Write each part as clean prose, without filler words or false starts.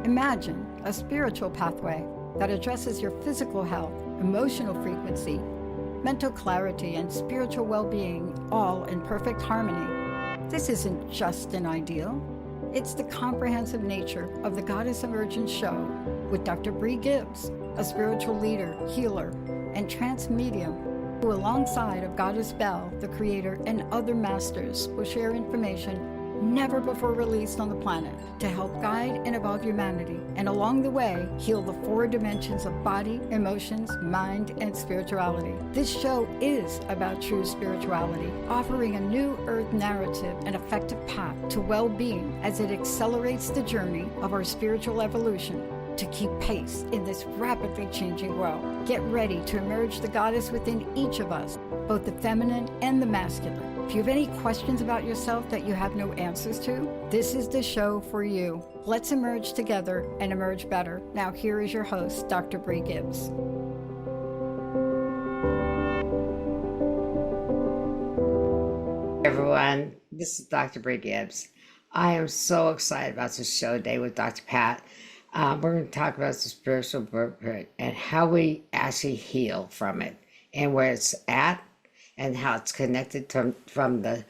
Imagine a spiritual pathway that addresses your physical health, emotional frequency, mental clarity, and spiritual well being, all in perfect harmony. This isn't just an ideal, it's the comprehensive nature of the Goddess Emergence show with Dr. Brie Gibbs, a spiritual leader, healer, and trance medium who, alongside of Goddess Bell, the creator, and other masters, will share information never before released on the planet to help guide and evolve humanity, and along the way, heal the four dimensions of body, emotions, mind, and spirituality. This show is about true spirituality, offering a new earth narrative and effective path to well-being as it accelerates the journey of our spiritual evolution to keep pace in this rapidly changing world. Get ready to emerge the goddess within each of us, both the feminine and the masculine. If you have any questions about yourself that you have no answers to, this is the show for you. Let's emerge together and emerge better. Now, here is your host, Dr. Brie Gibbs. Everyone, this is Dr. Brie Gibbs. I am so excited about this show today with Dr. Pat. We're going to talk about the spiritual blueprint and how we actually heal from it and where it's at and how it's connected from the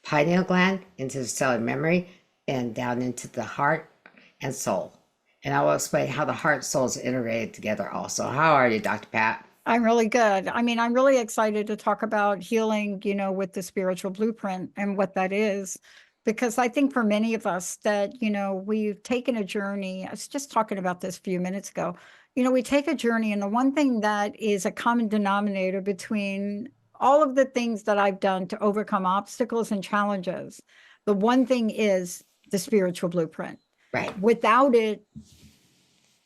pineal gland into the cellular memory and down into the heart and soul. And I will explain how the heart and soul is integrated together also. How are you, Dr. Pat? I'm really good. I'm really excited to talk about healing, with the spiritual blueprint and what that is. Because I think for many of us that, we've taken a journey. I was just talking about this a few minutes ago. We take a journey, and the one thing that is a common denominator between all of the things that I've done to overcome obstacles and challenges, the one thing is the spiritual blueprint. Right. Without it,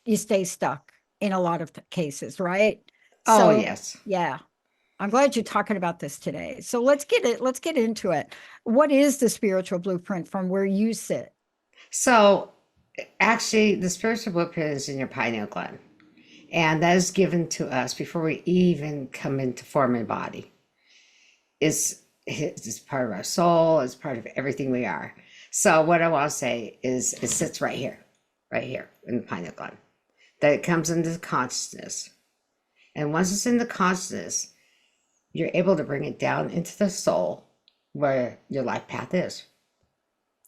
you stay stuck in a lot of cases, right? Oh, yes. Yeah. I'm glad you're talking about this today. So let's get into it. What is the spiritual blueprint from where you sit? So actually, the spiritual blueprint is in your pineal gland. And that is given to us before we even come into form a body. It's part of our soul. It's part of everything we are. So what I want to say is it sits right here in the pineal gland. That it comes into consciousness. And once it's in the consciousness, you're able to bring it down into the soul where your life path is.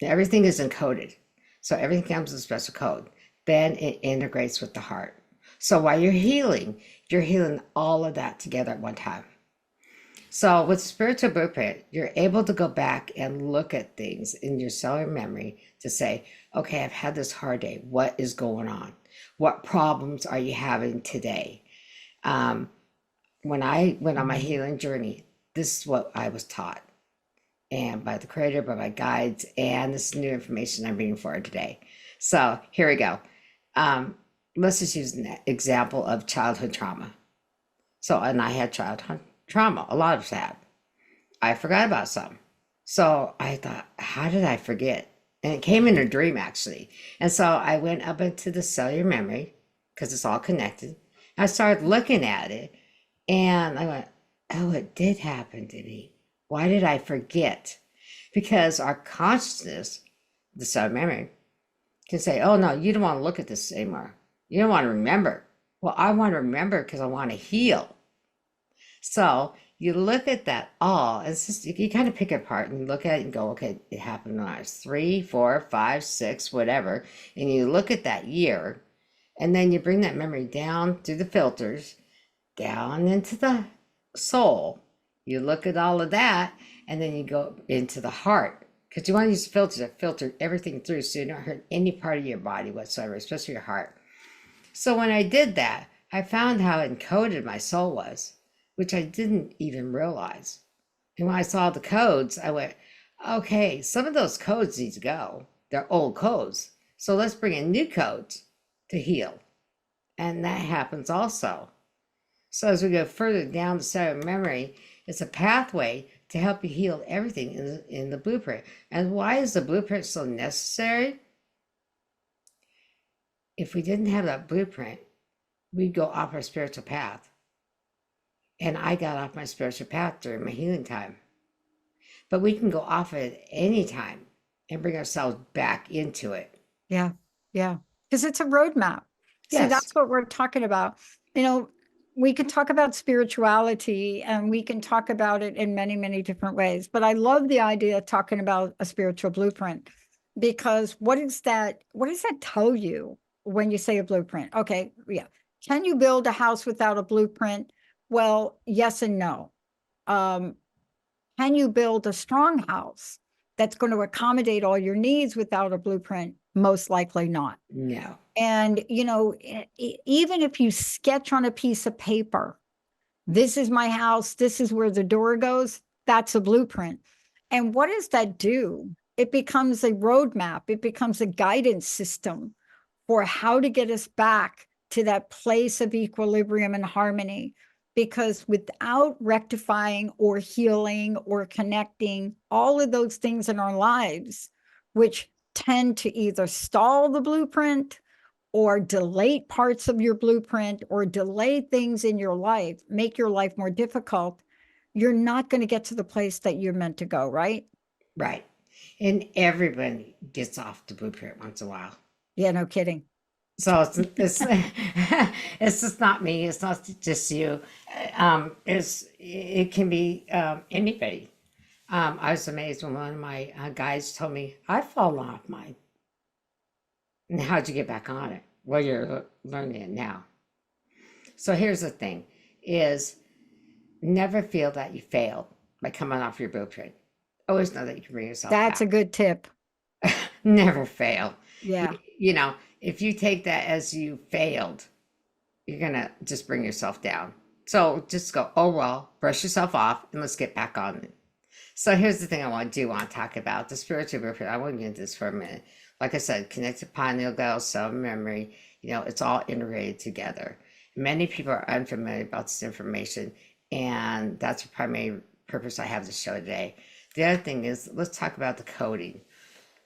Everything is encoded. So everything comes with a special code. Then it integrates with the heart. So while you're healing all of that together at one time. So with spiritual blueprint, you're able to go back and look at things in your cellular memory to say, okay, I've had this hard day. What is going on? What problems are you having today? When I went on my healing journey, this is what I was taught. And by the creator, by my guides, and this new information I'm bringing forward today. So here we go. Let's just use an example of childhood trauma. And I had childhood trauma. A lot of us had. I forgot about some. So I thought, how did I forget? And it came in a dream, actually. And so I went up into the cellular memory, because it's all connected. I started looking at it, and I went, oh, it did happen to me. Why did I forget? Because our consciousness, the cellular memory, can say, oh, no, you don't want to look at this anymore. You don't want to remember. Well, I want to remember because I want to heal. So you look at that all, it's just, you kind of pick it apart and look at it and go, okay, it happened when I was 3, 4, 5, 6, whatever. And you look at that year, and then you bring that memory down through the filters, down into the soul. You look at all of that, and then you go into the heart. Because you want to use filters that filter everything through so you don't hurt any part of your body whatsoever, especially your heart. So when I did that, I found how encoded my soul was, which I didn't even realize. And when I saw the codes, I went, okay, some of those codes need to go. They're old codes. So let's bring in new codes to heal. And that happens also. So as we go further down the cellular memory, it's a pathway to help you heal everything in the blueprint. And why is the blueprint so necessary? If we didn't have that blueprint, we'd go off our spiritual path. And I got off my spiritual path during my healing time. But we can go off it any time and bring ourselves back into it. Yeah. Yeah. because it's a roadmap. See, Yes. that's what we're talking about. You know, we can talk about spirituality and we can talk about it in many, many different ways. But I love the idea of talking about a spiritual blueprint because what does that tell you when you say a blueprint? Okay, yeah. Can you build a house without a blueprint? Well, yes and no. Um, can you build a strong house that's going to accommodate all your needs without a blueprint? Most likely not. No. And, even if you sketch on a piece of paper, this is my house, this is where the door goes, that's a blueprint. And what does that do? It becomes a roadmap, it becomes a guidance system for how to get us back to that place of equilibrium and harmony. Because without rectifying or healing or connecting all of those things in our lives, which tend to either stall the blueprint or delay parts of your blueprint or delay things in your life, make your life more difficult, you're not going to get to the place that you're meant to go, right? Right. And everybody gets off the blueprint once in a while. Yeah, no kidding. So it's it's just not me. It's not just you. It can be anybody. I was amazed when one of my guys told me I've fallen off mine. And how'd you get back on it? Well, you're learning it now. So here's the thing: is never feel that you failed by coming off your blueprint. Always know that you can bring yourself That's a back. good tip. Never fail. Yeah. You know, if you take that as you failed, you're gonna just bring yourself down. So just go, oh well, brush yourself off and let's get back on it. So here's the thing I want to talk about the spiritual blueprint. I want to get into this for a minute. Like I said, connected pineal gland, cell memory, it's all integrated together. Many people are unfamiliar about this information, and that's the primary purpose I have the show today. The other thing is, let's talk about the coding.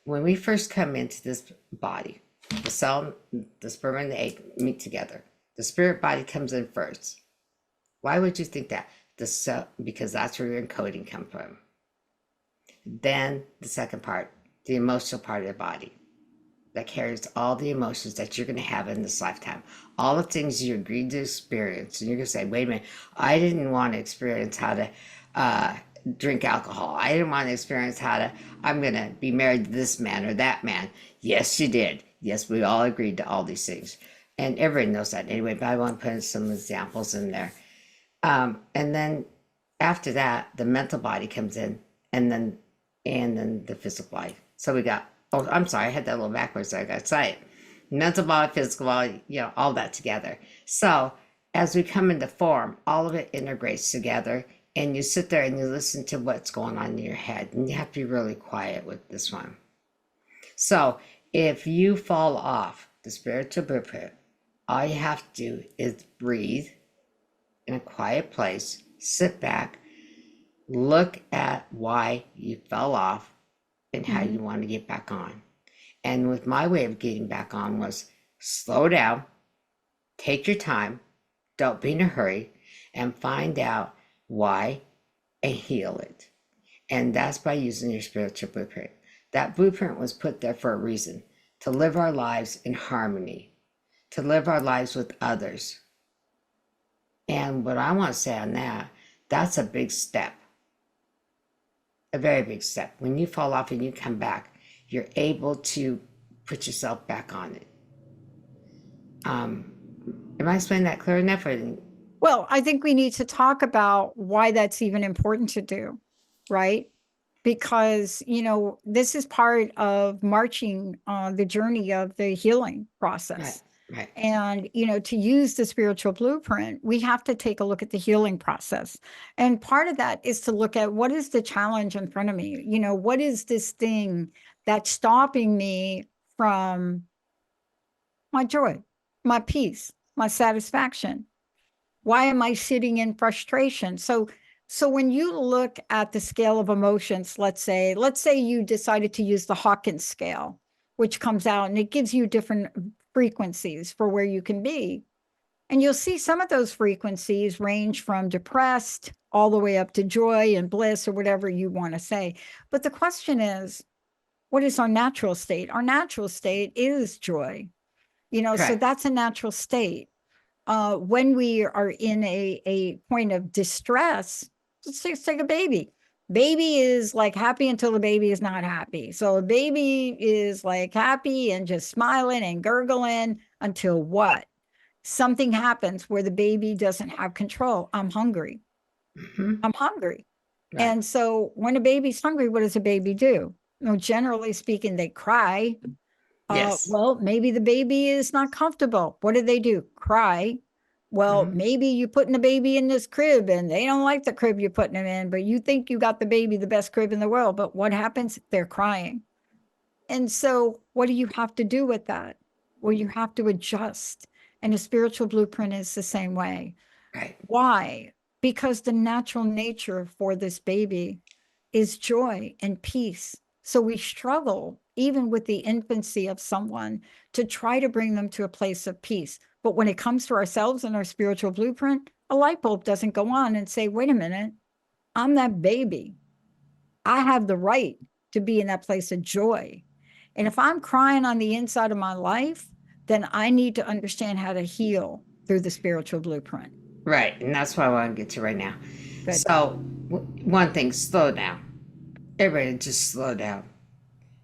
When we first come into this body, the cell, the sperm and the egg meet together. The spirit body comes in first. Why would you think that? The cell, because that's where your encoding comes from. Then the second part, the emotional part of the body that carries all the emotions that you're going to have in this lifetime, all the things you agreed to experience. And you're going to say, wait a minute, I didn't want to experience how to drink alcohol. I didn't want to experience I'm going to be married to this man or that man. Yes, you did. Yes, we all agreed to all these things. And everybody knows that anyway, but I want to put some examples in there. And then after that, the mental body comes in, and then the physical body. So we got, oh, I'm sorry, I had that a little backwards there. I got to say it. Mental body, physical body, all that together. So as we come into form, all of it integrates together, and you sit there and you listen to what's going on in your head, and you have to be really quiet with this one. So if you fall off the spiritual blueprint, all you have to do is breathe in a quiet place, sit back, look at why you fell off and how you want to get back on. And with my way of getting back on was slow down, take your time, don't be in a hurry, and find out why and heal it. And that's by using your spiritual blueprint. That blueprint was put there for a reason, to live our lives in harmony, to live our lives with others. And what I want to say on that, that's a big step, a very big step. When you fall off and you come back, you're able to put yourself back on it. Am I explaining that clear enough? Well, I think we need to talk about why that's even important to do, right? Because, this is part of marching on the journey of the healing process. Right. And, to use the spiritual blueprint, we have to take a look at the healing process. And part of that is to look at what is the challenge in front of me? What is this thing that's stopping me from my joy, my peace, my satisfaction? Why am I sitting in frustration? So when you look at the scale of emotions, let's say you decided to use the Hawkins scale, which comes out and it gives you different frequencies for where you can be. And you'll see some of those frequencies range from depressed all the way up to joy and bliss or whatever you want to say. But the question is, what is our natural state? Our natural state is joy. So Correct. that's a natural state. When we are in a point of distress, let's take a baby. Baby is like happy until the baby is not happy. So a baby is like happy and just smiling and gurgling until what? Something happens where the baby doesn't have control. I'm hungry. Hmm. I'm hungry. Right. And so when a baby's hungry, what does a baby do? Generally speaking, they cry. Yes. Well, maybe the baby is not comfortable. What do they do? Cry. Well, Hmm. maybe you putting a baby in this crib and they don't like the crib you're putting them in, but you think you got the baby the best crib in the world. But what happens? They're crying. And so, what do you have to do with that? Well, you have to adjust. And a spiritual blueprint is the same way. Right. Why? Because the natural nature for this baby is joy and peace. So we struggle, even with the infancy of someone, to try to bring them to a place of peace. But when it comes to ourselves and our spiritual blueprint, a light bulb doesn't go on and say, wait a minute, I'm that baby. I have the right to be in that place of joy. And if I'm crying on the inside of my life, then I need to understand how to heal through the spiritual blueprint. Right. And that's what I want to get to right now. Good. So, one thing, slow down. Everybody just slow down.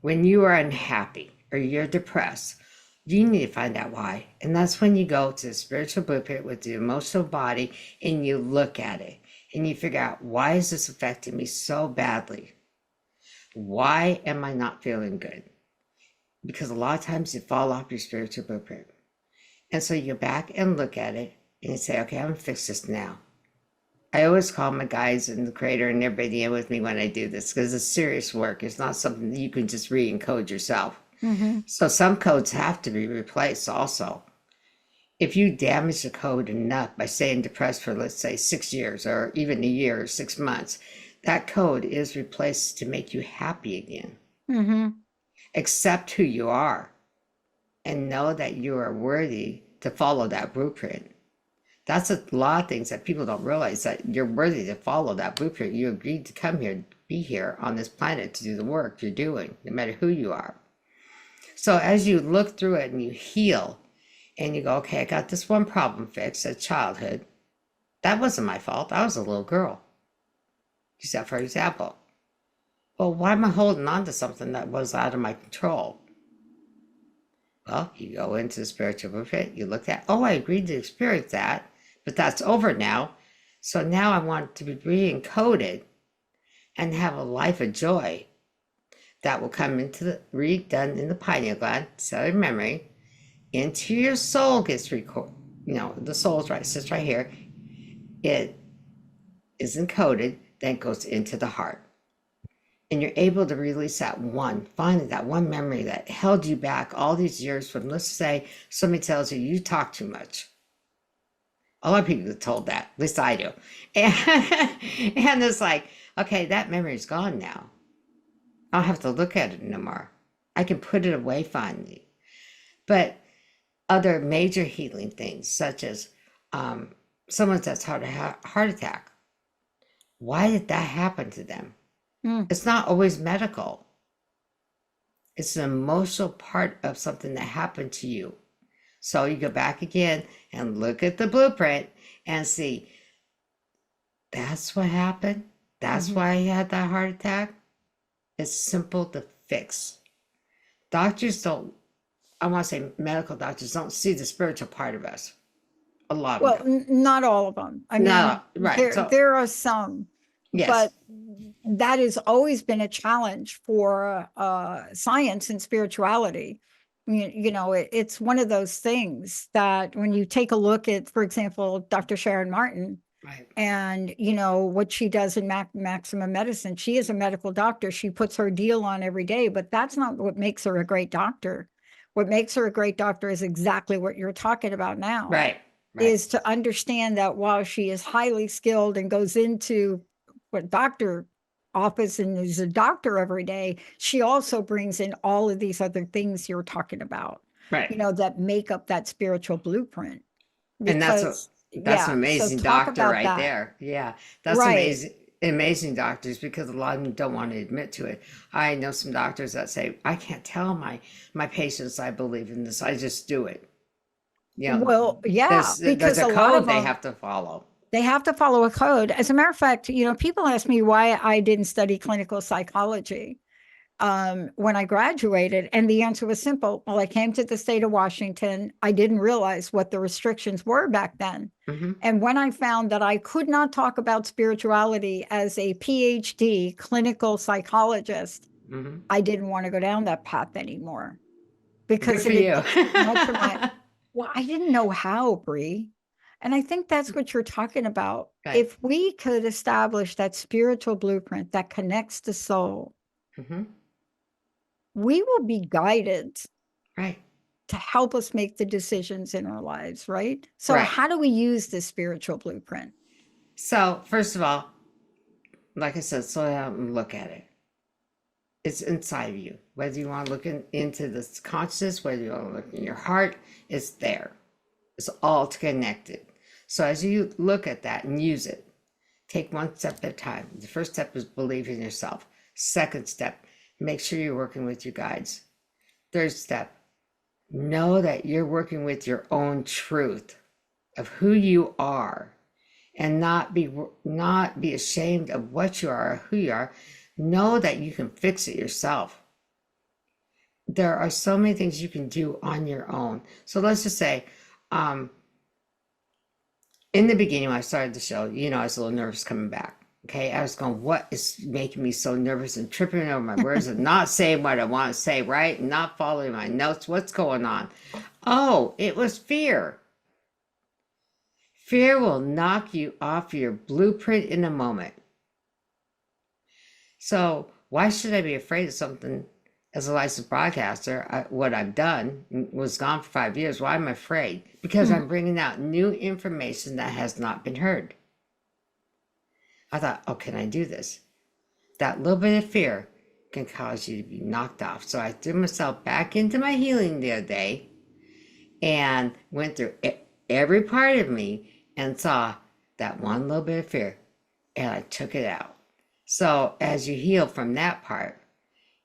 When you are unhappy or you're depressed, you need to find out why. And that's when you go to the spiritual blueprint with the emotional body and you look at it and you figure out, why is this affecting me so badly? Why am I not feeling good? Because a lot of times you fall off your spiritual blueprint. And so you go back and look at it and you say, okay, I'm going to fix this now. I always call my guys in the creator and everybody in with me when I do this, because it's serious work. It's not something that you can just re-encode yourself. Mm-hmm. So some codes have to be replaced also. If you damage the code enough by staying depressed for, let's say, 6 years or even a year or 6 months, that code is replaced to make you happy again. Mm-hmm. Accept who you are and know that you are worthy to follow that blueprint. That's a lot of things that people don't realize, that you're worthy to follow that blueprint. You agreed to come here, be here on this planet to do the work you're doing, no matter who you are. So as you look through it and you heal and you go, okay, I got this one problem fixed at childhood. That wasn't my fault. I was a little girl. Use that for example. Well, why am I holding on to something that was out of my control? Well, you go into the spiritual blueprint, you look at, oh, I agreed to experience that, but that's over now. So now I want it to be re-encoded and have a life of joy that will come into the redone in the pineal gland, cellular memory, into your soul gets recorded. The soul's right, sits right here. It is encoded, then goes into the heart. And you're able to release finally that one memory that held you back all these years from, let's say, somebody tells you talk too much. A lot of people get told that, at least I do. And it's like, okay, that memory's gone now. I don't have to look at it no more. I can put it away finally. But other major healing things, such as someone that's had a heart attack, why did that happen to them? It's not always medical. It's an emotional part of something that happened to you. So you go back again and look at the blueprint and see, that's what happened. That's why he had that heart attack. It's simple to fix. Doctors don't, I want to say medical doctors don't see the spiritual part of us. A lot of Well, them not all of them. I don't. mean, No, right. there So, there are some, yes, but that has always been a challenge for science and spirituality. It's one of those things that when you take a look at, for example, Dr. Sharon Martin, right, and what she does in maximum medicine, she is a medical doctor. She puts her deal on every day, but that's not what makes her a great doctor. What makes her a great doctor is exactly what you're talking about now, right, right, is to understand that while she is highly skilled and goes into what doctor office and is a doctor every day, she also brings in all of these other things you're talking about, right. that make up that spiritual blueprint. And Because, that's an yeah, so amazing talk doctor about right that. there. Yeah, that's Right. amazing doctors, because a lot of them don't want to admit to it. I know some doctors that say, I can't tell my patients I believe in this. I just do it. You know, Well, yeah, there's because a a lot of code they them, have to follow. they have to follow a code. As a matter of fact, people ask me why I didn't study clinical psychology when I graduated. And the answer was simple. Well, I came to the state of Washington. I didn't realize what the restrictions were back then. Hmm. And when I found that I could not talk about spirituality as a PhD clinical psychologist, Hmm. I didn't want to go down that path anymore Good because for it had you. been too much of my, well, I didn't know how, Brie. And I think that's what you're talking about. Right. If we could establish that spiritual blueprint that connects the soul, Hmm. we will be guided Right. to help us make the decisions in our lives, right? So, Right. how do we use this spiritual blueprint? So, first of all, like I said, slow down and look at it. It's inside of you. Whether you want to look into this consciousness, whether you want to look in your heart, it's there. It's all connected. So as you look at that and use it, take one step at a time. The first step is believe in yourself. Second step, make sure you're working with your guides. Third step, know that you're working with your own truth of who you are, and not be ashamed of what you are or who you are. Know that you can fix it yourself. There are so many things you can do on your own. So let's just say, um, in the beginning when I started the show, I was a little nervous coming back. Okay, I was going, what is making me so nervous and tripping over my words and not saying what I want to say, right? And not following my notes. What's going on? Oh, it was fear. Fear will knock you off your blueprint in a moment. So why should I be afraid of something? As a licensed broadcaster, what I've done was gone for 5 years. Why am I afraid? Because Hmm. I'm bringing out new information that has not been heard. I thought, oh, can I do this? That little bit of fear can cause you to be knocked off. So I threw myself back into my healing the other day and went through every part of me and saw that one little bit of fear, and I took it out. So as you heal from that part,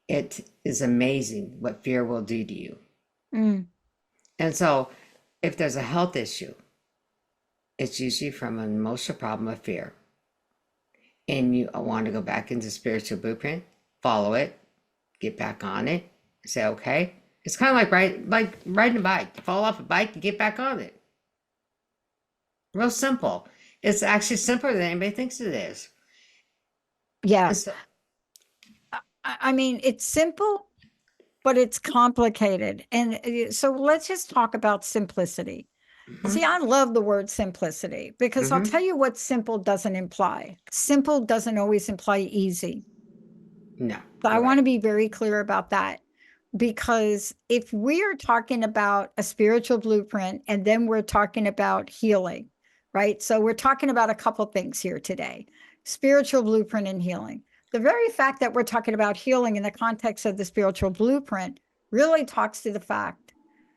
it is amazing what fear will do to you. Mm. And so if there's a health issue, it's usually from an emotional problem of fear. And you want to go back into spiritual blueprint, follow it, get back on it, say, okay. It's kind of like riding a bike. You fall off a bike, you get back on it. Real simple. It's actually simpler than anybody thinks it is. Yeah. So, I mean, it's simple, but it's complicated. And so let's just talk about simplicity. See, mm-hmm, I love the word simplicity because I'll mm-hmm, tell you what simple doesn't imply. Simple doesn't always imply easy. no, So I you're want right. to be very clear about that because if we are talking about a spiritual blueprint and then we're talking about healing, right? So we're talking about a couple things here today, spiritual blueprint and healing. The very fact that we're talking about healing in the context of the spiritual blueprint really talks to the fact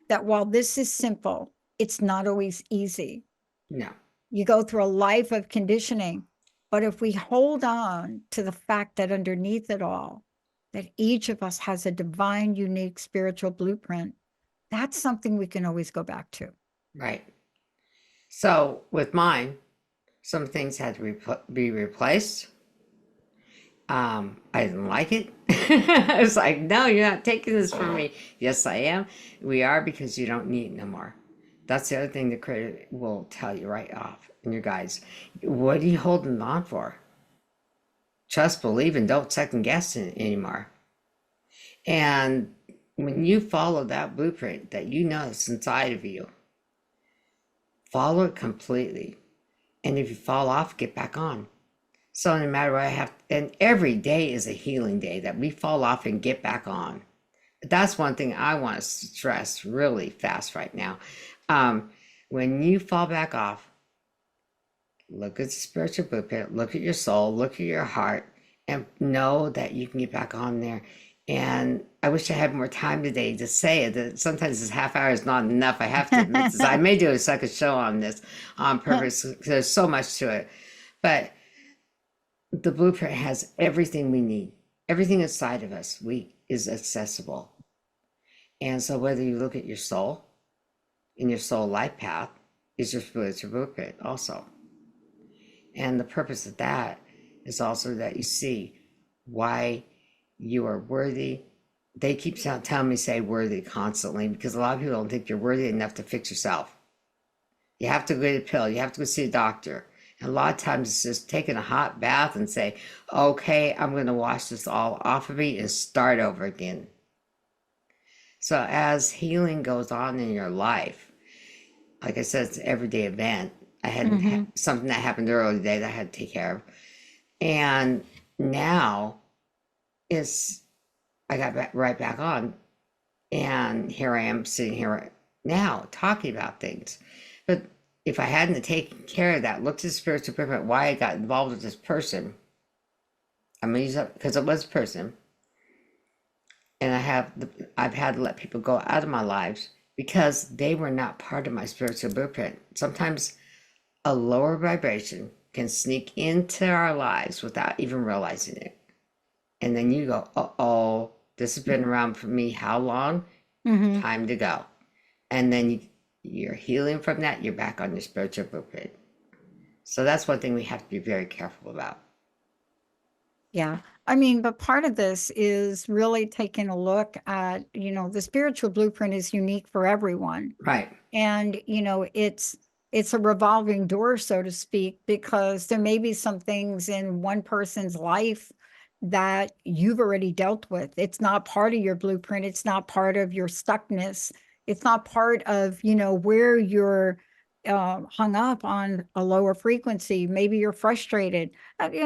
that while this is simple, it's not always easy. No, You go through a life of conditioning. But if we hold on to the fact that underneath it all, that each of us has a divine, unique spiritual blueprint, that's something we can always go back to. right. So with mine, some things had to be replaced. I didn't like it. I was like, no, you're not taking this from me. Yes, I am. We are, because you don't need it no more. That's the other thing the creator will tell you right off in your guides. What are you holding on for? Trust, believe, and don't second guess it anymore. And when you follow that blueprint that you know is inside of you, follow it completely. And if you fall off, get back on. So no matter what I have, and every day is a healing day that we fall off and get back on. That's one thing I want to stress really fast right now. When you fall back off, look at the spiritual blueprint, look at your soul, look at your heart, and know that you can get back on there. And I wish I had more time today to say it. That sometimes this half hour is not enough. I have to admit this. I may do a second show on this on purpose. There's so much to it. But the blueprint has everything we need. Everything inside of us is accessible. And so whether you look at your soul, in your soul life path is your spiritual blueprint also. And the purpose of that is also that you see why you are worthy. They keep telling me say worthy constantly because a lot of people don't think you're worthy enough to fix yourself. You have to go get a pill. You have to go see a doctor. And a lot of times it's just taking a hot bath and say, okay, I'm going to wash this all off of me and start over again. So as healing goes on in your life, like I said, it's an everyday event. I had something that happened earlier today that I had to take care of. And now I got right back on. And here I am sitting here now talking about things. But if I hadn't taken care of that, looked at the spiritual blueprint, why I got involved with this person, I'm going to use that because it was a person. And I've had to let people go out of my lives because they were not part of my spiritual blueprint. Sometimes a lower vibration can sneak into our lives without even realizing it. And then you go, uh-oh, this has been around for me how long? Time to go. And then you're healing from that. You're back on your spiritual blueprint. So that's one thing we have to be very careful about. Yeah. I mean, but part of this is really taking a look at, the spiritual blueprint is unique for everyone. Right. And, it's a revolving door, so to speak, because there may be some things in one person's life that you've already dealt with. It's not part of your blueprint. It's not part of your stuckness. It's not part of, where you're hung up on a lower frequency. Maybe you're frustrated.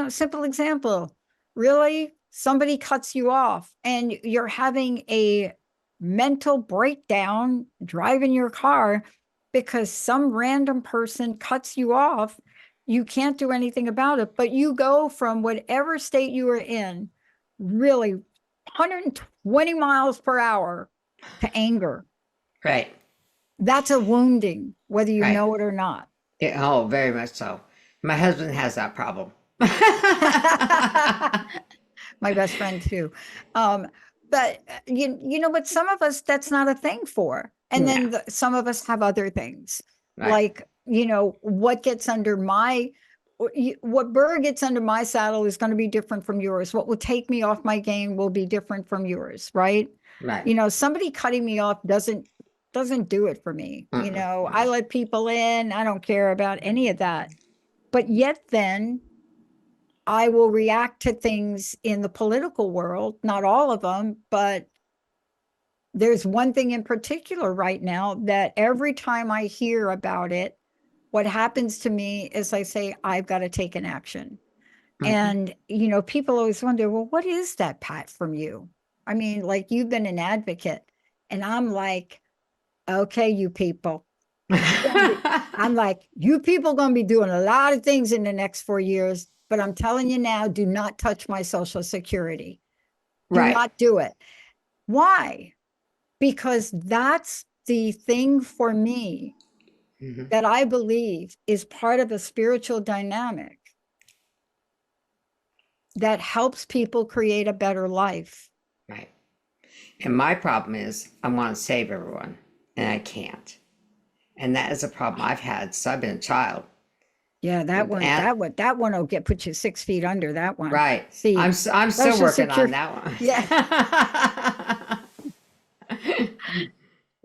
Simple example. Really, somebody cuts you off and you're having a mental breakdown driving your car because some random person cuts you off. You can't do anything about it, but you go from whatever state you are in, really 120 miles per hour to anger. Right. That's a wounding, whether you Right. know it or not. Oh, very much so. My husband has that problem. My best friend too. But but some of us, that's not a thing for. And then some of us have other things. Right. Like, what gets under what burr gets under my saddle is going to be different from yours. What will take me off my game will be different from yours, right? Right. Somebody cutting me off doesn't do it for me. I let people in. I don't care about any of that. But yet then I will react to things in the political world, not all of them, but there's one thing in particular right now that every time I hear about it, what happens to me is I say, I've got to take an action. And, people always wonder, well, what is that, Pat, from you? I mean, like, you've been an advocate. And I'm like, okay, you people. I'm like, you people going to be doing a lot of things in the next 4 years, but I'm telling you now, do not touch my Social Security. Do Right. not do it. Why? Because that's the thing for me that I believe is part of a spiritual dynamic that helps people create a better life. Right. And my problem is I want to save everyone and I can't. And that is a problem I've had. So I've been a child. Yeah, that one will put you 6 feet under that one. Right. See, I'm still working on that one. Yeah.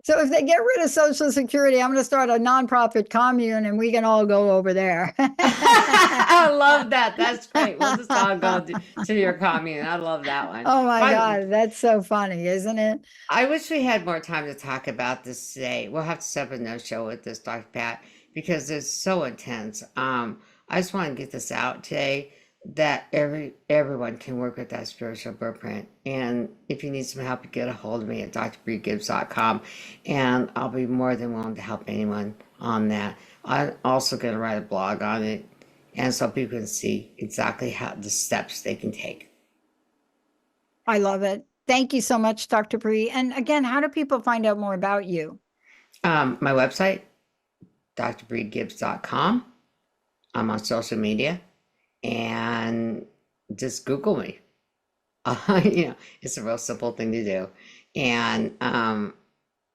So if they get rid of Social Security, I'm going to start a nonprofit commune and we can all go over there. I love that. That's great. We'll just all go to your commune. I love that one. Oh my God, that's so funny, isn't it? I wish we had more time to talk about this today. We'll have to set up a no show with this, Dr. Pat, because it's so intense. I just want to get this out today that everyone can work with that spiritual blueprint. And if you need some help, you get a hold of me at drbriegibbs.com, and I'll be more than willing to help anyone on that. I'm also going to write a blog on it, and so people can see exactly how the steps they can take. I love it. Thank you so much, Dr. Brie. And again, how do people find out more about you? My website, drbriegibbs.com. I'm on social media, and just Google me. It's a real simple thing to do. And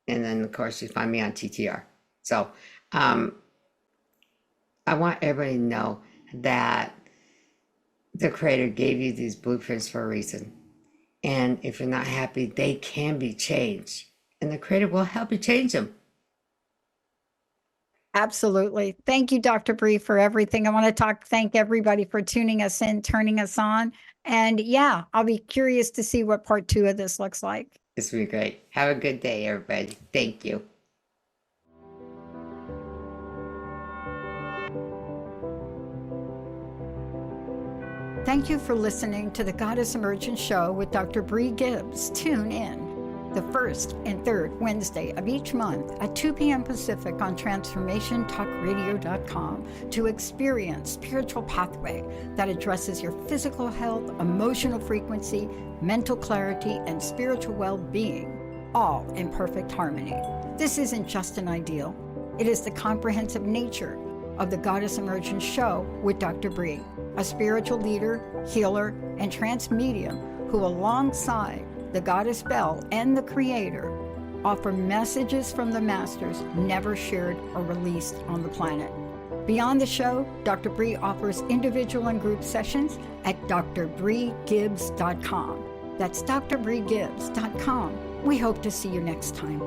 then of course you find me on TTR. So I want everybody to know that the Creator gave you these blueprints for a reason. And if you're not happy, they can be changed. And the Creator will help you change them. Absolutely. Thank you, Dr. Brie, for everything. I want to thank everybody for tuning us in, turning us on. And yeah, I'll be curious to see what part 2 of this looks like. It's been great. Have a good day, everybody. Thank you. Thank you for listening to the Goddess Emergence Show with Dr. Brie Gibbs. Tune in the first and third Wednesday of each month at 2 p.m. Pacific on TransformationTalkRadio.com to experience spiritual pathway that addresses your physical health, emotional frequency, mental clarity, and spiritual well-being, all in perfect harmony. This isn't just an ideal. It is the comprehensive nature of the Goddess Emergence Show with Dr. Brie, a spiritual leader, healer, and trance medium who, alongside the Goddess Bell and the Creator, offer messages from the masters never shared or released on the planet. Beyond the show, Dr. Brie offers individual and group sessions at drbriegibbs.com. That's drbriegibbs.com. We hope to see you next time.